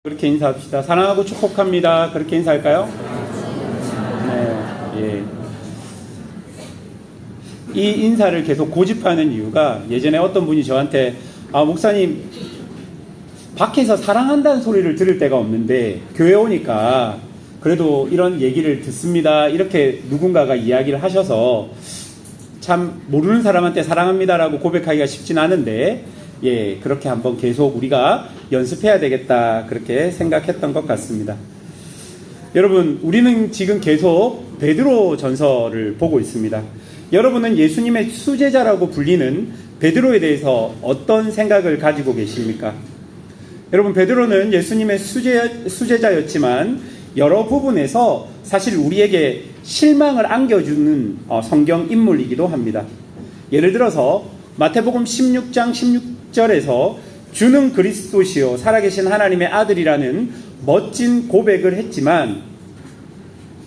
그렇게 인사합시다. 사랑하고 축복합니다. 그렇게 인사할까요? 네, 예. 이 인사를 계속 고집하는 이유가 예전에 어떤 분이 저한테 목사님 밖에서 사랑한다는 소리를 들을 때가 없는데 교회 오니까 그래도 이런 얘기를 듣습니다. 이렇게 누군가가 이야기를 하셔서 참 모르는 사람한테 사랑합니다라고 고백하기가 쉽진 않은데 그렇게 한번 계속 우리가 연습해야 되겠다 그렇게 생각했던 것 같습니다. 여러분, 우리는 지금 계속 베드로 전서를 보고 있습니다. 여러분은 예수님의 수제자라고 불리는 베드로에 대해서 어떤 생각을 가지고 계십니까? 여러분, 베드로는 예수님의 수제자였지만 여러 부분에서 사실 우리에게 실망을 안겨주는 성경 인물이기도 합니다. 예를 들어서 마태복음 16장 16절에서 주는 그리스도시요 살아계신 하나님의 아들이라는 멋진 고백을 했지만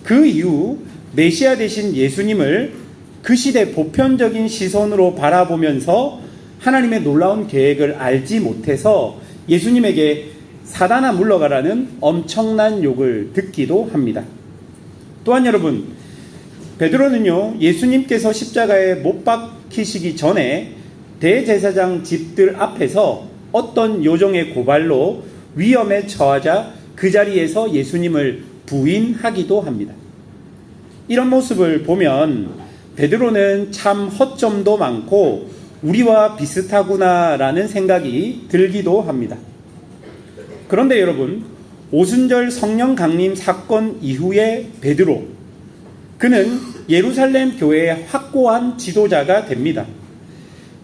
그 이후 메시아 되신 예수님을 그 시대 보편적인 시선으로 바라보면서 하나님의 놀라운 계획을 알지 못해서 예수님에게 사단아 물러가라는 엄청난 욕을 듣기도 합니다. 또한 여러분, 베드로는요 예수님께서 십자가에 못 박히시기 전에 대제사장 집들 앞에서 어떤 요정의 고발로 위험에 처하자 그 자리에서 예수님을 부인하기도 합니다. 이런 모습을 보면 베드로는 참 허점도 많고 우리와 비슷하구나라는 생각이 들기도 합니다. 그런데 여러분, 오순절 성령 강림 사건 이후의 베드로, 그는 예루살렘 교회의 확고한 지도자가 됩니다.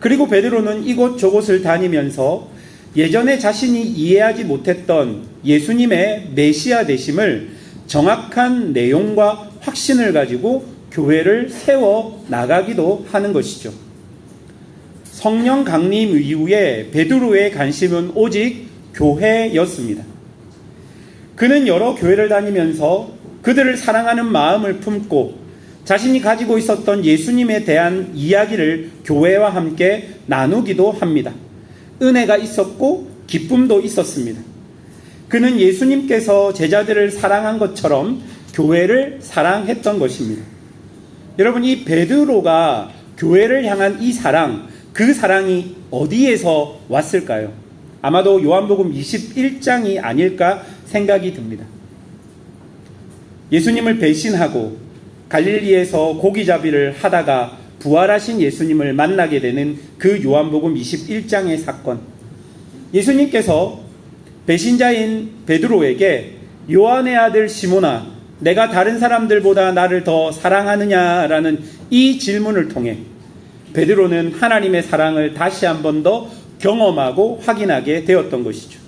그리고 베드로는 이곳 저곳을 다니면서 예전에 자신이 이해하지 못했던 예수님의 메시아 되심을 정확한 내용과 확신을 가지고 교회를 세워 나가기도 하는 것이죠. 성령 강림 이후에 베드로의 관심은 오직 교회였습니다. 그는 여러 교회를 다니면서 그들을 사랑하는 마음을 품고 자신이 가지고 있었던 예수님에 대한 이야기를 교회와 함께 나누기도 합니다. 은혜가 있었고 기쁨도 있었습니다. 그는 예수님께서 제자들을 사랑한 것처럼 교회를 사랑했던 것입니다. 여러분, 이 베드로가 교회를 향한 이 사랑, 그 사랑이 어디에서 왔을까요? 아마도 요한복음 21장이 아닐까 생각이 듭니다. 예수님을 배신하고 갈릴리에서 고기잡이를 하다가 부활하신 예수님을 만나게 되는 그 요한복음 21장의 사건. 예수님께서 배신자인 베드로에게 요한의 아들 시몬아, 내가 다른 사람들보다 나를 더 사랑하느냐라는 이 질문을 통해 베드로는 하나님의 사랑을 다시 한 번 더 경험하고 확인하게 되었던 것이죠.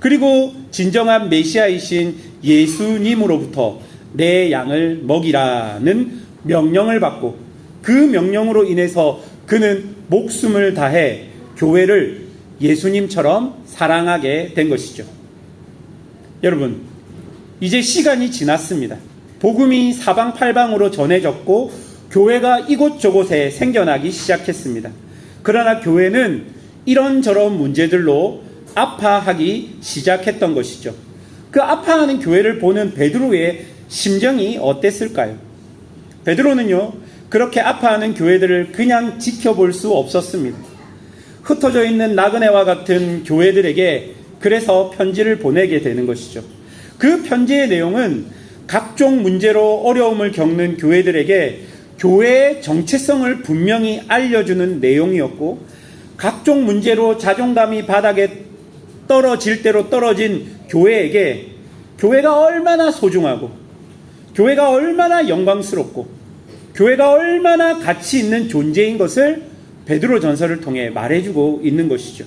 그리고 진정한 메시아이신 예수님으로부터 내 양을 먹이라는 명령을 받고 그 명령으로 인해서 그는 목숨을 다해 교회를 예수님처럼 사랑하게 된 것이죠. 여러분, 이제 시간이 지났습니다. 복음이 사방팔방으로 전해졌고 교회가 이곳저곳에 생겨나기 시작했습니다. 그러나 교회는 이런저런 문제들로 아파하기 시작했던 것이죠. 그 아파하는 교회를 보는 베드로의 심정이 어땠을까요? 베드로는요, 그렇게 아파하는 교회들을 그냥 지켜볼 수 없었습니다. 흩어져 있는 나그네와 같은 교회들에게 그래서 편지를 보내게 되는 것이죠. 그 편지의 내용은 각종 문제로 어려움을 겪는 교회들에게 교회의 정체성을 분명히 알려주는 내용이었고, 각종 문제로 자존감이 바닥에 떨어질 대로 떨어진 교회에게 교회가 얼마나 소중하고 교회가 얼마나 영광스럽고 교회가 얼마나 가치 있는 존재인 것을 베드로 전서를 통해 말해주고 있는 것이죠.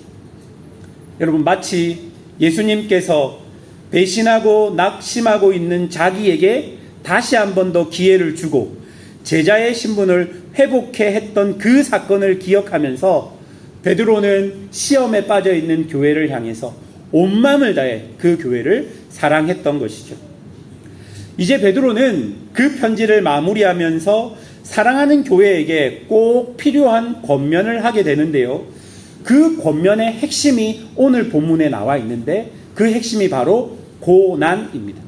여러분, 마치 예수님께서 배신하고 낙심하고 있는 자기에게 다시 한 번 더 기회를 주고 제자의 신분을 회복해 했던 그 사건을 기억하면서 베드로는 시험에 빠져 있는 교회를 향해서 온 마음을 다해 그 교회를 사랑했던 것이죠. 이제 베드로는 그 편지를 마무리하면서 사랑하는 교회에게 꼭 필요한 권면을 하게 되는데요. 그 권면의 핵심이 오늘 본문에 나와 있는데 그 핵심이 바로 고난입니다.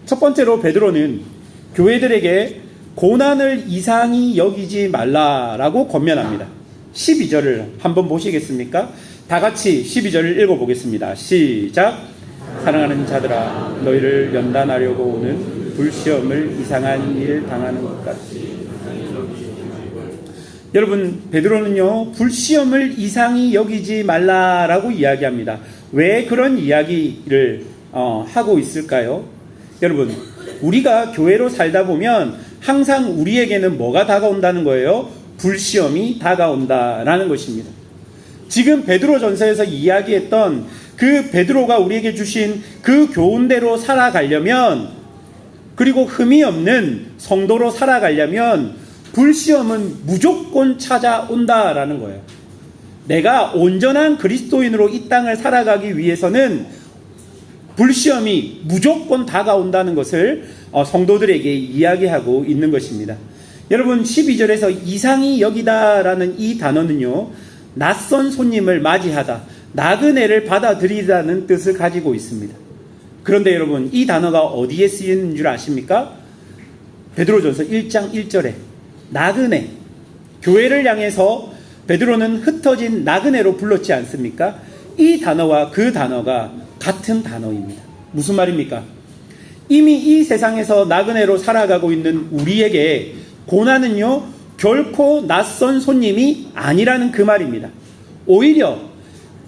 첫 번째로 베드로는 교회들에게 고난을 이상히 여기지 말라라고 권면합니다. 12절을 한번 보시겠습니까? 다 같이 12절을 읽어보겠습니다. 시작. 사랑하는 자들아, 너희를 연단하려고 오는 불시험을 이상한 일 당하는 것 같이. 여러분, 베드로는요, 불시험을 이상히 여기지 말라라고 이야기합니다. 왜 그런 이야기를 하고 있을까요? 여러분, 우리가 교회로 살다 보면 항상 우리에게는 뭐가 다가온다는 거예요? 불시험이 다가온다라는 것입니다. 지금 베드로전서에서 이야기했던 그 베드로가 우리에게 주신 그 교훈대로 살아가려면, 그리고 흠이 없는 성도로 살아가려면 불시험은 무조건 찾아온다라는 거예요. 내가 온전한 그리스도인으로 이 땅을 살아가기 위해서는 불시험이 무조건 다가온다는 것을 성도들에게 이야기하고 있는 것입니다. 여러분, 12절에서 이상히 여기다라는 이 단어는요, 낯선 손님을 맞이하다, 나그네를 받아들이다는 뜻을 가지고 있습니다. 그런데 여러분, 이 단어가 어디에 쓰이는 줄 아십니까? 베드로전서 1장 1절에 나그네, 교회를 향해서 베드로는 흩어진 나그네로 불렀지 않습니까? 이 단어와 그 단어가 같은 단어입니다. 무슨 말입니까? 이미 이 세상에서 나그네로 살아가고 있는 우리에게 고난은요, 결코 낯선 손님이 아니라는 그 말입니다. 오히려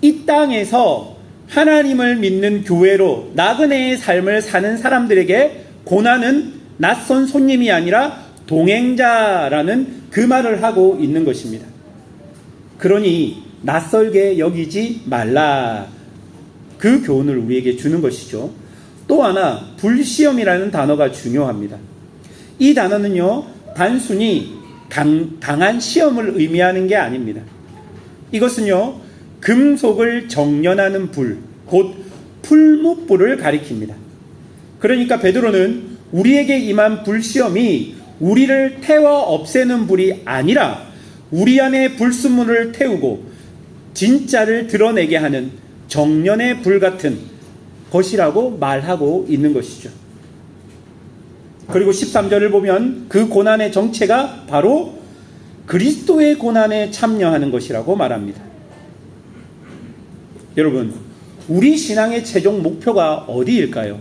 이 땅에서 하나님을 믿는 교회로 나그네의 삶을 사는 사람들에게 고난은 낯선 손님이 아니라 동행자라는 그 말을 하고 있는 것입니다. 그러니 낯설게 여기지 말라, 그 교훈을 우리에게 주는 것이죠. 또 하나, 불시험이라는 단어가 중요합니다. 이 단어는요, 단순히 강한 시험을 의미하는 게 아닙니다. 이것은요, 금속을 정련하는 불, 곧 풀무불을 가리킵니다. 그러니까 베드로는 우리에게 임한 불시험이 우리를 태워 없애는 불이 아니라 우리 안에 불순물을 태우고 진짜를 드러내게 하는 정련의 불 같은 것이라고 말하고 있는 것이죠. 그리고 13절을 보면 그 고난의 정체가 바로 그리스도의 고난에 참여하는 것이라고 말합니다. 여러분, 우리 신앙의 최종 목표가 어디일까요?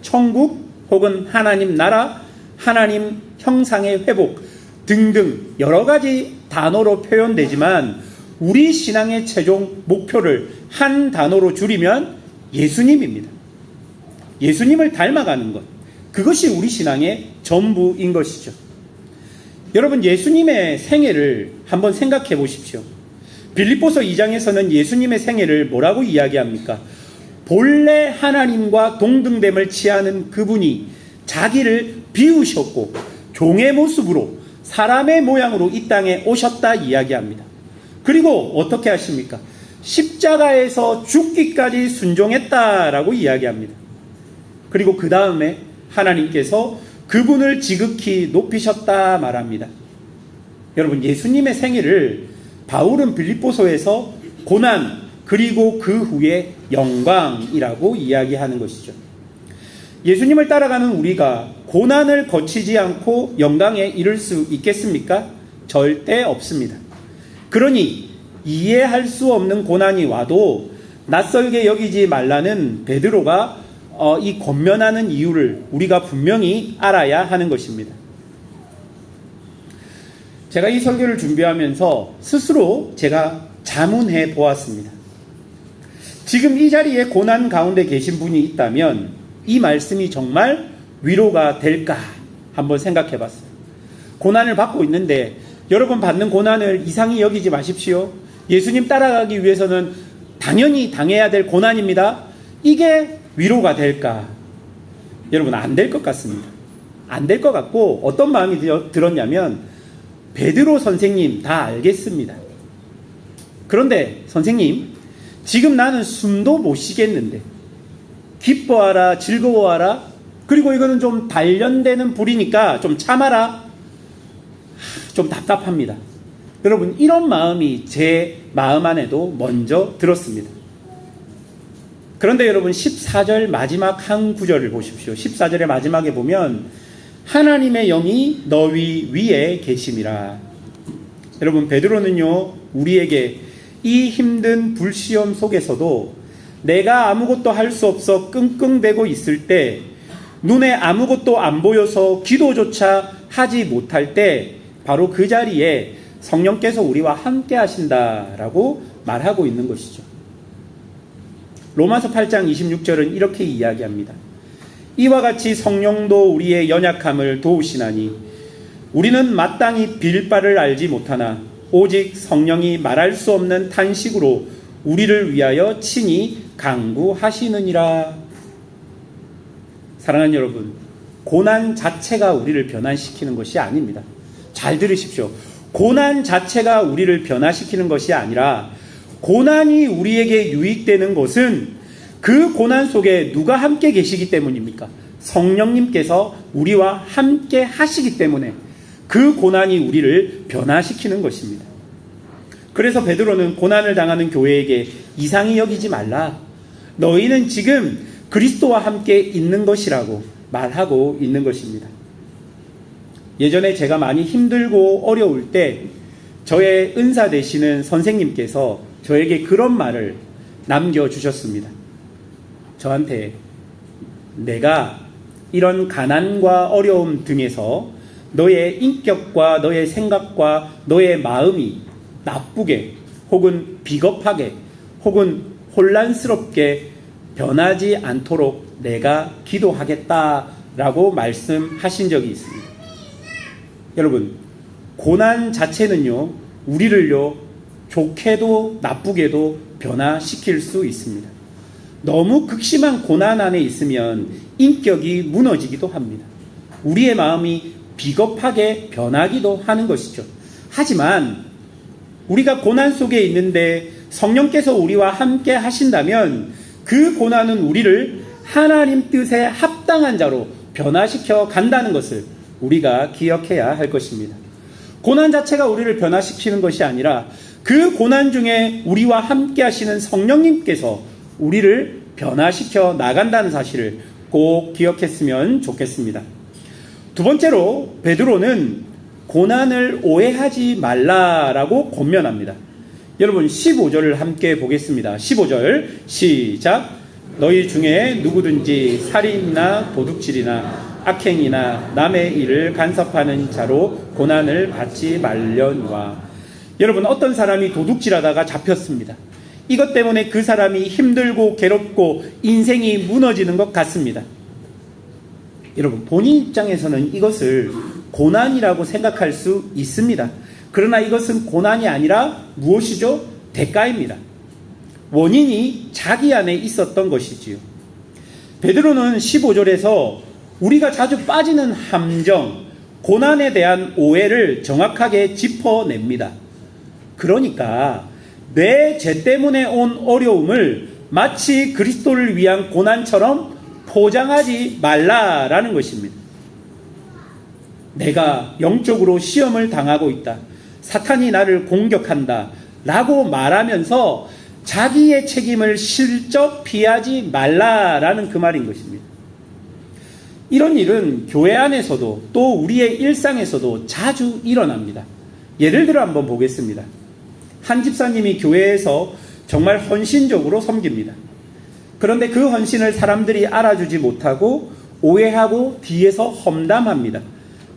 천국 혹은 하나님 나라, 하나님 형상의 회복 등등 여러 가지 단어로 표현되지만 우리 신앙의 최종 목표를 한 단어로 줄이면 예수님입니다. 예수님을 닮아가는 것, 그것이 우리 신앙의 전부인 것이죠. 여러분, 예수님의 생애를 한번 생각해 보십시오. 빌립보서 2장에서는 예수님의 생애를 뭐라고 이야기합니까? 본래 하나님과 동등됨을 취하는 그분이 자기를 비우셨고 종의 모습으로 사람의 모양으로 이 땅에 오셨다 이야기합니다. 그리고 어떻게 하십니까? 십자가에서 죽기까지 순종했다라고 이야기합니다. 그리고 그 다음에 하나님께서 그분을 지극히 높이셨다 말합니다. 여러분, 예수님의 생애를 바울은 빌립보서에서 고난 그리고 그 후에 영광이라고 이야기하는 것이죠. 예수님을 따라가는 우리가 고난을 거치지 않고 영광에 이를 수 있겠습니까? 절대 없습니다. 그러니 이해할 수 없는 고난이 와도 낯설게 여기지 말라는 베드로가 이 권면하는 이유를 우리가 분명히 알아야 하는 것입니다. 제가 이 설교를 준비하면서 스스로 제가 자문해 보았습니다. 지금 이 자리에 고난 가운데 계신 분이 있다면 이 말씀이 정말 위로가 될까 한번 생각해 봤어요. 고난을 받고 있는데 여러분, 받는 고난을 이상히 여기지 마십시오. 예수님 따라가기 위해서는 당연히 당해야 될 고난입니다. 이게 위로가 될까? 여러분, 안 될 것 같습니다. 안 될 것 같고, 어떤 마음이 들었냐면 베드로 선생님 다 알겠습니다. 그런데 선생님, 지금 나는 숨도 못 쉬겠는데 기뻐하라, 즐거워하라, 그리고 이거는 좀 단련되는 불이니까 좀 참아라, 좀 답답합니다. 여러분, 이런 마음이 제 마음 안에도 먼저 들었습니다. 그런데 여러분 14절 마지막 한 구절을 보십시오. 14절의 마지막에 보면 하나님의 영이 너희 위에 계심이라. 여러분 베드로는요 우리에게 이 힘든 불시험 속에서도 내가 아무것도 할 수 없어 끙끙대고 있을 때, 눈에 아무것도 안 보여서 기도조차 하지 못할 때 바로 그 자리에 성령께서 우리와 함께 하신다라고 말하고 있는 것이죠. 로마서 8장 26절은 이렇게 이야기합니다. 이와 같이 성령도 우리의 연약함을 도우시나니 우리는 마땅히 빌 바를 알지 못하나 오직 성령이 말할 수 없는 탄식으로 우리를 위하여 친히 간구하시느니라. 사랑하는 여러분, 고난 자체가 우리를 변화시키는 것이 아닙니다. 잘 들으십시오. 고난 자체가 우리를 변화시키는 것이 아니라 고난이 우리에게 유익되는 것은 그 고난 속에 누가 함께 계시기 때문입니까? 성령님께서 우리와 함께 하시기 때문에 그 고난이 우리를 변화시키는 것입니다. 그래서 베드로는 고난을 당하는 교회에게 이상히 여기지 말라. 너희는 지금 그리스도와 함께 있는 것이라고 말하고 있는 것입니다. 예전에 제가 많이 힘들고 어려울 때 저의 은사 되시는 선생님께서 저에게 그런 말을 남겨주셨습니다. 저한테 내가 이런 가난과 어려움 등에서 너의 인격과 너의 생각과 너의 마음이 나쁘게 혹은 비겁하게 혹은 혼란스럽게 변하지 않도록 내가 기도하겠다라고 말씀하신 적이 있습니다. 여러분, 고난 자체는요, 우리를요, 좋게도 나쁘게도 변화시킬 수 있습니다. 너무 극심한 고난 안에 있으면 인격이 무너지기도 합니다. 우리의 마음이 비겁하게 변하기도 하는 것이죠. 하지만 우리가 고난 속에 있는데 성령께서 우리와 함께 하신다면 그 고난은 우리를 하나님 뜻에 합당한 자로 변화시켜 간다는 것을 우리가 기억해야 할 것입니다. 고난 자체가 우리를 변화시키는 것이 아니라 그 고난 중에 우리와 함께 하시는 성령님께서 우리를 변화시켜 나간다는 사실을 꼭 기억했으면 좋겠습니다. 두 번째로 베드로는 고난을 오해하지 말라라고 권면합니다. 여러분 15절을 함께 보겠습니다. 15절 시작. 너희 중에 누구든지 살인이나 도둑질이나 악행이나 남의 일을 간섭하는 자로 고난을 받지 말려니와. 여러분 어떤 사람이 도둑질하다가 잡혔습니다. 이것 때문에 그 사람이 힘들고 괴롭고 인생이 무너지는 것 같습니다. 여러분 본인 입장에서는 이것을 고난이라고 생각할 수 있습니다. 그러나 이것은 고난이 아니라 무엇이죠? 대가입니다. 원인이 자기 안에 있었던 것이지요. 베드로는 15절에서 우리가 자주 빠지는 함정, 고난에 대한 오해를 정확하게 짚어냅니다. 그러니까 내 죄 때문에 온 어려움을 마치 그리스도를 위한 고난처럼 포장하지 말라라는 것입니다. 내가 영적으로 시험을 당하고 있다. 사탄이 나를 공격한다. 라고 말하면서 자기의 책임을 실적 피하지 말라라는 그 말인 것입니다. 이런 일은 교회 안에서도 또 우리의 일상에서도 자주 일어납니다. 예를 들어 한번 보겠습니다. 한 집사님이 교회에서 정말 헌신적으로 섬깁니다. 그런데 그 헌신을 사람들이 알아주지 못하고 오해하고 뒤에서 험담합니다.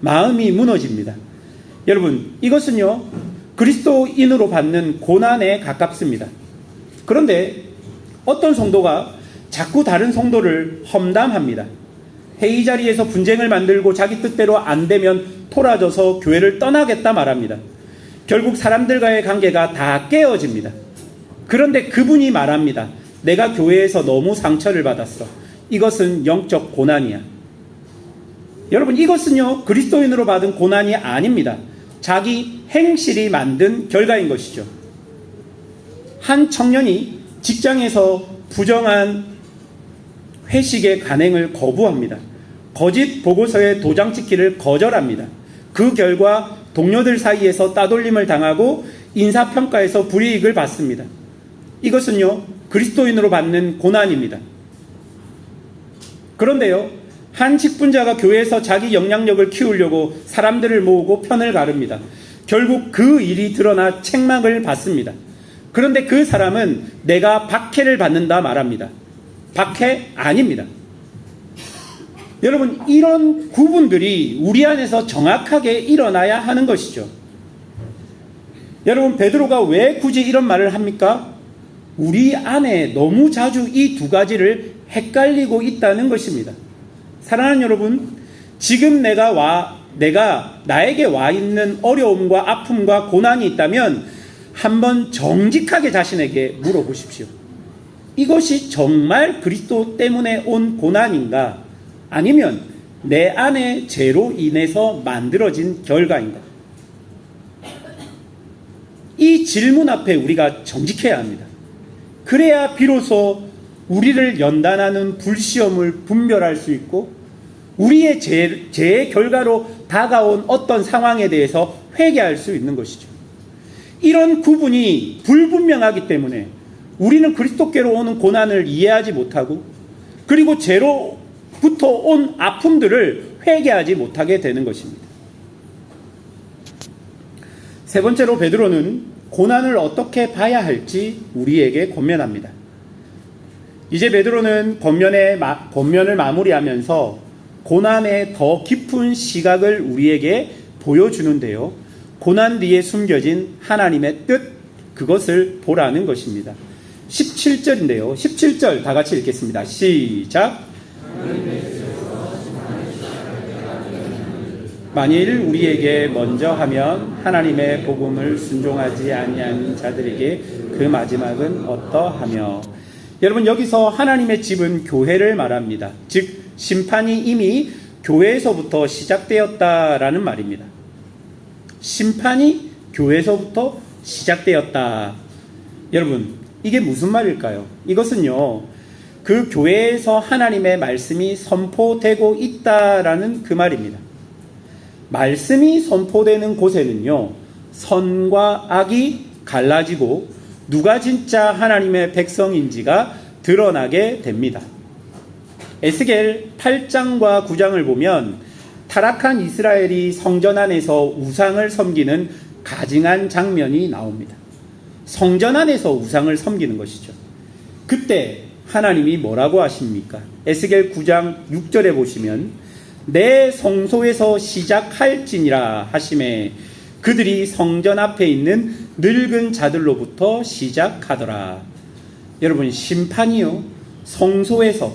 마음이 무너집니다. 여러분 이것은요 그리스도인으로 받는 고난에 가깝습니다. 그런데 어떤 성도가 자꾸 다른 성도를 험담합니다. 회의 자리에서 분쟁을 만들고 자기 뜻대로 안 되면 토라져서 교회를 떠나겠다 말합니다. 결국 사람들과의 관계가 다 깨어집니다. 그런데 그분이 말합니다. 내가 교회에서 너무 상처를 받았어. 이것은 영적 고난이야. 여러분 이것은요 그리스도인으로 받은 고난이 아닙니다. 자기 행실이 만든 결과인 것이죠. 한 청년이 직장에서 부정한 회식의 간행을 거부합니다. 거짓 보고서에 도장 찍기를 거절합니다. 그 결과 동료들 사이에서 따돌림을 당하고 인사평가에서 불이익을 받습니다. 이것은요 그리스도인으로 받는 고난입니다. 그런데요, 한 직분자가 교회에서 자기 영향력을 키우려고 사람들을 모으고 편을 가릅니다. 결국 그 일이 드러나 책망을 받습니다. 그런데 그 사람은 내가 박해를 받는다 말합니다. 박해? 아닙니다. 여러분, 이런 구분들이 우리 안에서 정확하게 일어나야 하는 것이죠. 여러분, 베드로가 왜 굳이 이런 말을 합니까? 우리 안에 너무 자주 이 두 가지를 헷갈리고 있다는 것입니다. 사랑하는 여러분, 지금 나에게 와 있는 어려움과 아픔과 고난이 있다면 한번 정직하게 자신에게 물어보십시오. 이것이 정말 그리스도 때문에 온 고난인가? 아니면 내 안의 죄로 인해서 만들어진 결과인가? 이 질문 앞에 우리가 정직해야 합니다. 그래야 비로소 우리를 연단하는 불시험을 분별할 수 있고 우리의 죄의 결과로 다가온 어떤 상황에 대해서 회개할 수 있는 것이죠. 이런 구분이 불분명하기 때문에 우리는 그리스도께로 오는 고난을 이해하지 못하고 그리고 죄로부터 온 아픔들을 회개하지 못하게 되는 것입니다. 세 번째로 베드로는 고난을 어떻게 봐야 할지 우리에게 권면합니다. 이제 베드로는 권면을 마무리하면서 고난의 더 깊은 시각을 우리에게 보여주는데요. 고난 뒤에 숨겨진 하나님의 뜻, 그것을 보라는 것입니다. 17절인데요. 17절 다 같이 읽겠습니다. 시작. 만일 우리에게 먼저 하면 하나님의 복음을 순종하지 아니하는 자들에게 그 마지막은 어떠하며. 여러분, 여기서 하나님의 집은 교회를 말합니다. 즉 심판이 이미 교회에서부터 시작되었다라는 말입니다. 심판이 교회에서부터 시작되었다. 여러분, 이게 무슨 말일까요? 이것은요, 그 교회에서 하나님의 말씀이 선포되고 있다라는 그 말입니다. 말씀이 선포되는 곳에는요, 선과 악이 갈라지고 누가 진짜 하나님의 백성인지가 드러나게 됩니다. 에스겔 8장과 9장을 보면 타락한 이스라엘이 성전 안에서 우상을 섬기는 가증한 장면이 나옵니다. 성전 안에서 우상을 섬기는 것이죠. 그때 하나님이 뭐라고 하십니까? 에스겔 9장 6절에 보시면 내 성소에서 시작할지니라 하시매 그들이 성전 앞에 있는 늙은 자들로부터 시작하더라. 여러분, 심판이요, 성소에서,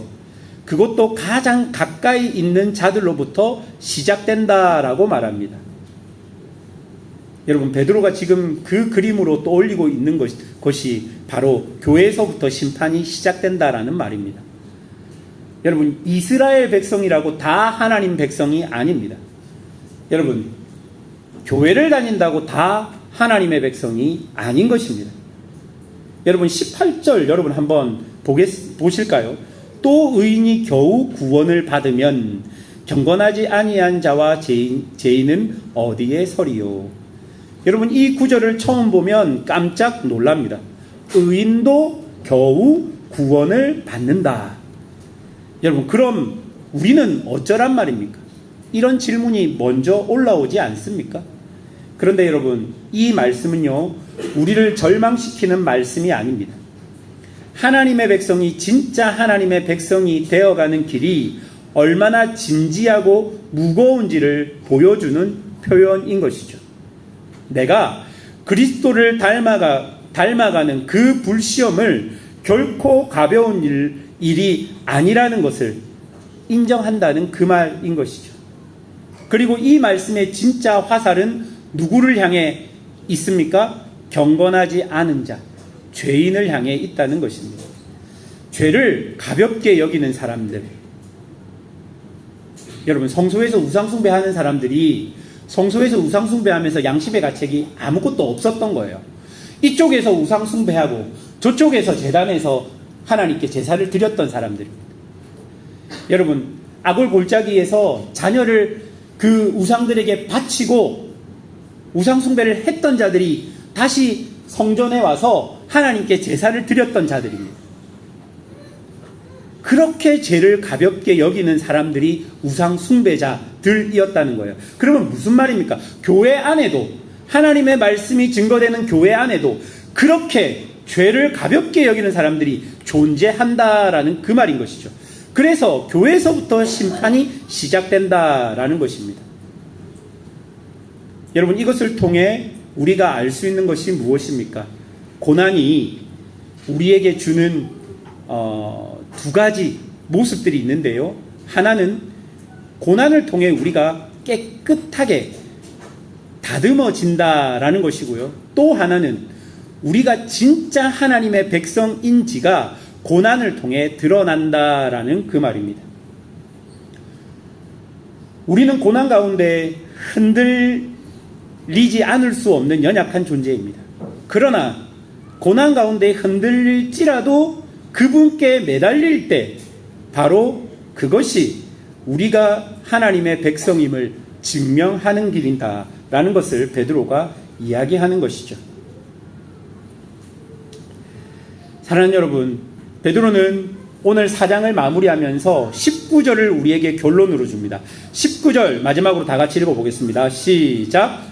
그것도 가장 가까이 있는 자들로부터 시작된다라고 말합니다. 여러분, 베드로가 지금 그 그림으로 떠올리고 있는 것이 바로 교회에서부터 심판이 시작된다라는 말입니다. 여러분, 이스라엘 백성이라고 다 하나님 백성이 아닙니다. 여러분, 교회를 다닌다고 다 하나님의 백성이 아닌 것입니다. 여러분, 18절 여러분 한번 보실까요? 또 의인이 겨우 구원을 받으면 경건하지 아니한 자와 죄인은 어디에 서리요? 여러분, 이 구절을 처음 보면 깜짝 놀랍니다. 의인도 겨우 구원을 받는다. 여러분, 그럼 우리는 어쩌란 말입니까? 이런 질문이 먼저 올라오지 않습니까? 그런데 여러분, 이 말씀은요, 우리를 절망시키는 말씀이 아닙니다. 하나님의 백성이 진짜 하나님의 백성이 되어가는 길이 얼마나 진지하고 무거운지를 보여주는 표현인 것이죠. 내가 그리스도를 닮아가는 그 불시험을 결코 가벼운 일이 아니라는 것을 인정한다는 그 말인 것이죠. 그리고 이 말씀의 진짜 화살은 누구를 향해 있습니까? 경건하지 않은 자, 죄인을 향해 있다는 것입니다. 죄를 가볍게 여기는 사람들. 여러분, 성소에서 우상숭배하는 사람들이 성소에서 우상숭배하면서 양심의 가책이 아무것도 없었던 거예요. 이쪽에서 우상숭배하고 저쪽에서 제단에서 하나님께 제사를 드렸던 사람들입니다. 여러분, 아골 골짜기에서 자녀를 그 우상들에게 바치고 우상숭배를 했던 자들이 다시 성전에 와서 하나님께 제사를 드렸던 자들입니다. 그렇게 죄를 가볍게 여기는 사람들이 우상 숭배자들이었다는 거예요. 그러면 무슨 말입니까? 교회 안에도, 하나님의 말씀이 증거되는 교회 안에도 그렇게 죄를 가볍게 여기는 사람들이 존재한다라는 그 말인 것이죠. 그래서 교회에서부터 심판이 시작된다라는 것입니다. 여러분, 이것을 통해 우리가 알 수 있는 것이 무엇입니까? 고난이 우리에게 주는 두 가지 모습들이 있는데요. 하나는 고난을 통해 우리가 깨끗하게 다듬어진다라는 것이고요. 또 하나는 우리가 진짜 하나님의 백성인지가 고난을 통해 드러난다라는 그 말입니다. 우리는 고난 가운데 흔들리지 않을 수 없는 연약한 존재입니다. 그러나 고난 가운데 흔들릴지라도 그분께 매달릴 때 바로 그것이 우리가 하나님의 백성임을 증명하는 길이다라는 것을 베드로가 이야기하는 것이죠. 사랑하는 여러분, 베드로는 오늘 4장을 마무리하면서 19절을 우리에게 결론으로 줍니다. 19절 마지막으로 다 같이 읽어보겠습니다. 시작.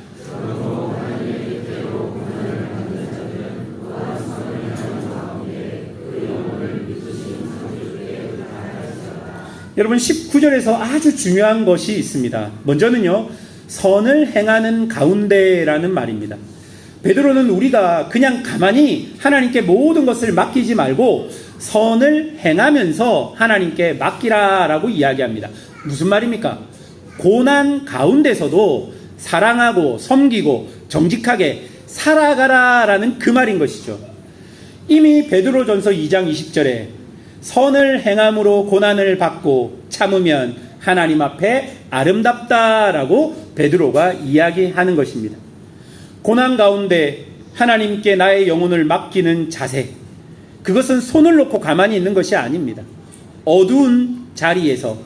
여러분, 19절에서 아주 중요한 것이 있습니다. 먼저는요, 선을 행하는 가운데라는 말입니다. 베드로는 우리가 그냥 가만히 하나님께 모든 것을 맡기지 말고 선을 행하면서 하나님께 맡기라라고 이야기합니다. 무슨 말입니까? 고난 가운데서도 사랑하고 섬기고 정직하게 살아가라라는 그 말인 것이죠. 이미 베드로전서 2장 20절에 선을 행함으로 고난을 받고 참으면 하나님 앞에 아름답다라고 베드로가 이야기하는 것입니다. 고난 가운데 하나님께 나의 영혼을 맡기는 자세, 그것은 손을 놓고 가만히 있는 것이 아닙니다. 어두운 자리에서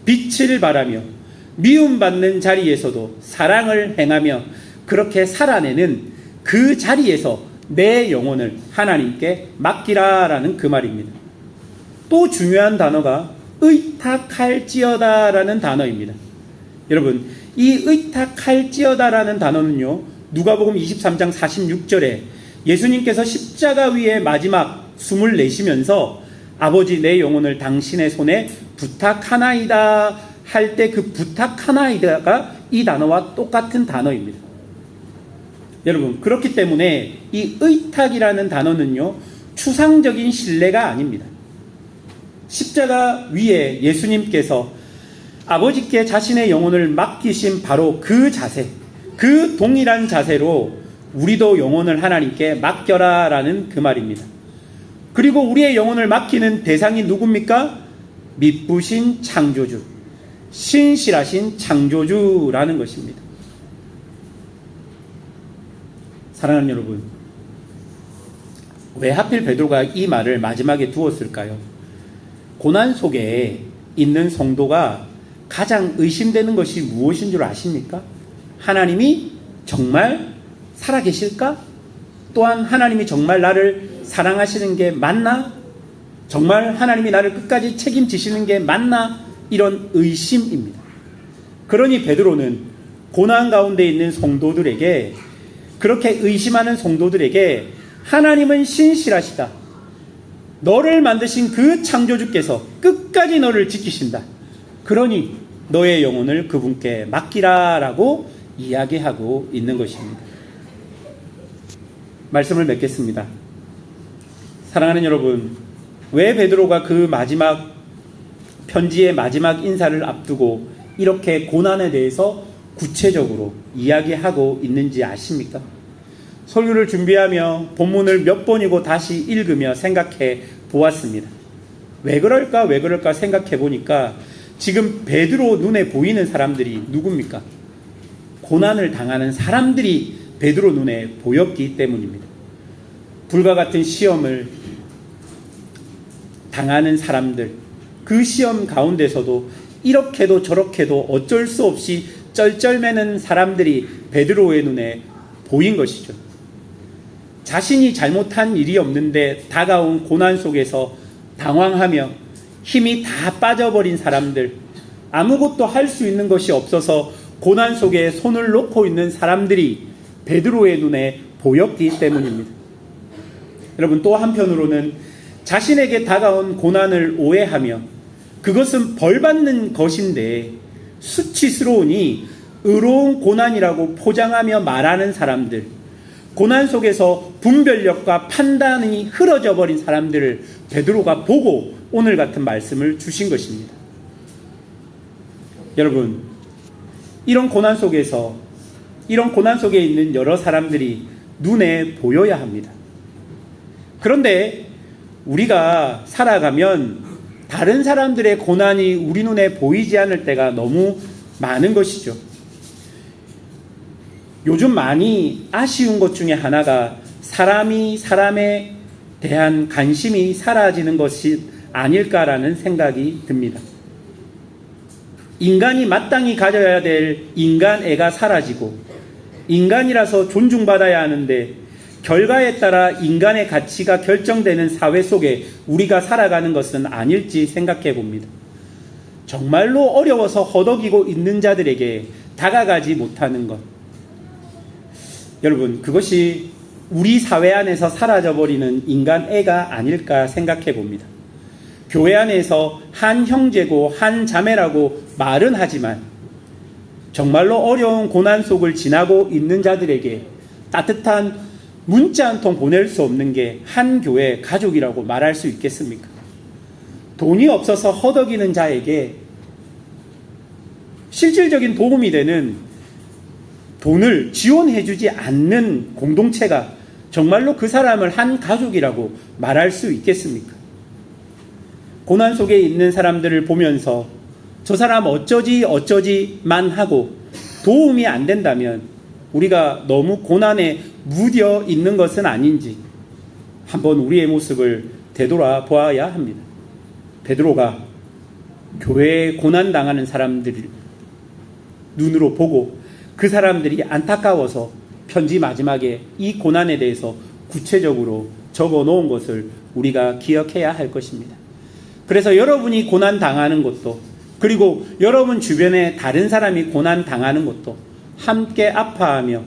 빛을 발하며 미움받는 자리에서도 사랑을 행하며 그렇게 살아내는 그 자리에서 내 영혼을 하나님께 맡기라라는 그 말입니다. 또 중요한 단어가 의탁할지어다라는 단어입니다. 여러분, 이 의탁할지어다라는 단어는요, 누가복음 23장 46절에 예수님께서 십자가 위에 마지막 숨을 내쉬면서 아버지 내 영혼을 당신의 손에 부탁하나이다 할 때 그 부탁하나이다가 이 단어와 똑같은 단어입니다. 여러분, 그렇기 때문에 이 의탁이라는 단어는요, 추상적인 신뢰가 아닙니다. 십자가 위에 예수님께서 아버지께 자신의 영혼을 맡기신 바로 그 자세, 그 동일한 자세로 우리도 영혼을 하나님께 맡겨라라는 그 말입니다. 그리고 우리의 영혼을 맡기는 대상이 누굽니까? 미쁘신 창조주, 신실하신 창조주라는 것입니다. 사랑하는 여러분, 왜 하필 베드로가 이 말을 마지막에 두었을까요? 고난 속에 있는 성도가 가장 의심되는 것이 무엇인 줄 아십니까? 하나님이 정말 살아계실까? 또한 하나님이 정말 나를 사랑하시는 게 맞나? 정말 하나님이 나를 끝까지 책임지시는 게 맞나? 이런 의심입니다. 그러니 베드로는 고난 가운데 있는 성도들에게, 그렇게 의심하는 성도들에게 하나님은 신실하시다, 너를 만드신 그 창조주께서 끝까지 너를 지키신다, 그러니 너의 영혼을 그분께 맡기라라고 이야기하고 있는 것입니다. 말씀을 맺겠습니다. 사랑하는 여러분, 왜 베드로가 그 마지막 편지의 마지막 인사를 앞두고 이렇게 고난에 대해서 구체적으로 이야기하고 있는지 아십니까? 설교를 준비하며 본문을 몇 번이고 다시 읽으며 생각해 보았습니다. 왜 그럴까 생각해 보니까 지금 베드로 눈에 보이는 사람들이 누굽니까? 고난을 당하는 사람들이 베드로 눈에 보였기 때문입니다. 불과 같은 시험을 당하는 사람들, 그 시험 가운데서도 이렇게도 저렇게도 어쩔 수 없이 쩔쩔매는 사람들이 베드로의 눈에 보인 것이죠. 자신이 잘못한 일이 없는데 다가온 고난 속에서 당황하며 힘이 다 빠져버린 사람들, 아무것도 할 수 있는 것이 없어서 고난 속에 손을 놓고 있는 사람들이 베드로의 눈에 보였기 때문입니다. 여러분, 또 한편으로는 자신에게 다가온 고난을 오해하며 그것은 벌받는 것인데 수치스러우니 의로운 고난이라고 포장하며 말하는 사람들, 고난 속에서 분별력과 판단이 흐려져 버린 사람들을 베드로가 보고 오늘 같은 말씀을 주신 것입니다. 여러분, 이런 고난 속에 있는 여러 사람들이 눈에 보여야 합니다. 그런데 우리가 살아가면 다른 사람들의 고난이 우리 눈에 보이지 않을 때가 너무 많은 것이죠. 요즘 많이 아쉬운 것 중에 하나가 사람이 사람에 대한 관심이 사라지는 것이 아닐까라는 생각이 듭니다. 인간이 마땅히 가져야 될 인간애가 사라지고 인간이라서 존중받아야 하는데 결과에 따라 인간의 가치가 결정되는 사회 속에 우리가 살아가는 것은 아닐지 생각해 봅니다. 정말로 어려워서 허덕이고 있는 자들에게 다가가지 못하는 것. 여러분, 그것이 우리 사회 안에서 사라져버리는 인간애가 아닐까 생각해 봅니다. 교회 안에서 한 형제고 한 자매라고 말은 하지만 정말로 어려운 고난 속을 지나고 있는 자들에게 따뜻한 문자 한 통 보낼 수 없는 게 한 교회 가족이라고 말할 수 있겠습니까? 돈이 없어서 허덕이는 자에게 실질적인 도움이 되는 돈을 지원해주지 않는 공동체가 정말로 그 사람을 한 가족이라고 말할 수 있겠습니까? 고난 속에 있는 사람들을 보면서 저 사람 어쩌지만 하고 도움이 안 된다면 우리가 너무 고난에 무뎌 있는 것은 아닌지 한번 우리의 모습을 되돌아보아야 합니다. 베드로가 교회에 고난당하는 사람들을 눈으로 보고 그 사람들이 안타까워서 편지 마지막에 이 고난에 대해서 구체적으로 적어 놓은 것을 우리가 기억해야 할 것입니다. 그래서 여러분이 고난 당하는 것도, 그리고 여러분 주변에 다른 사람이 고난 당하는 것도 함께 아파하며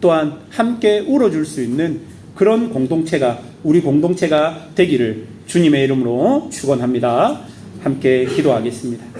또한 함께 울어줄 수 있는 그런 공동체가 우리 공동체가 되기를 주님의 이름으로 축원합니다. 함께 기도하겠습니다.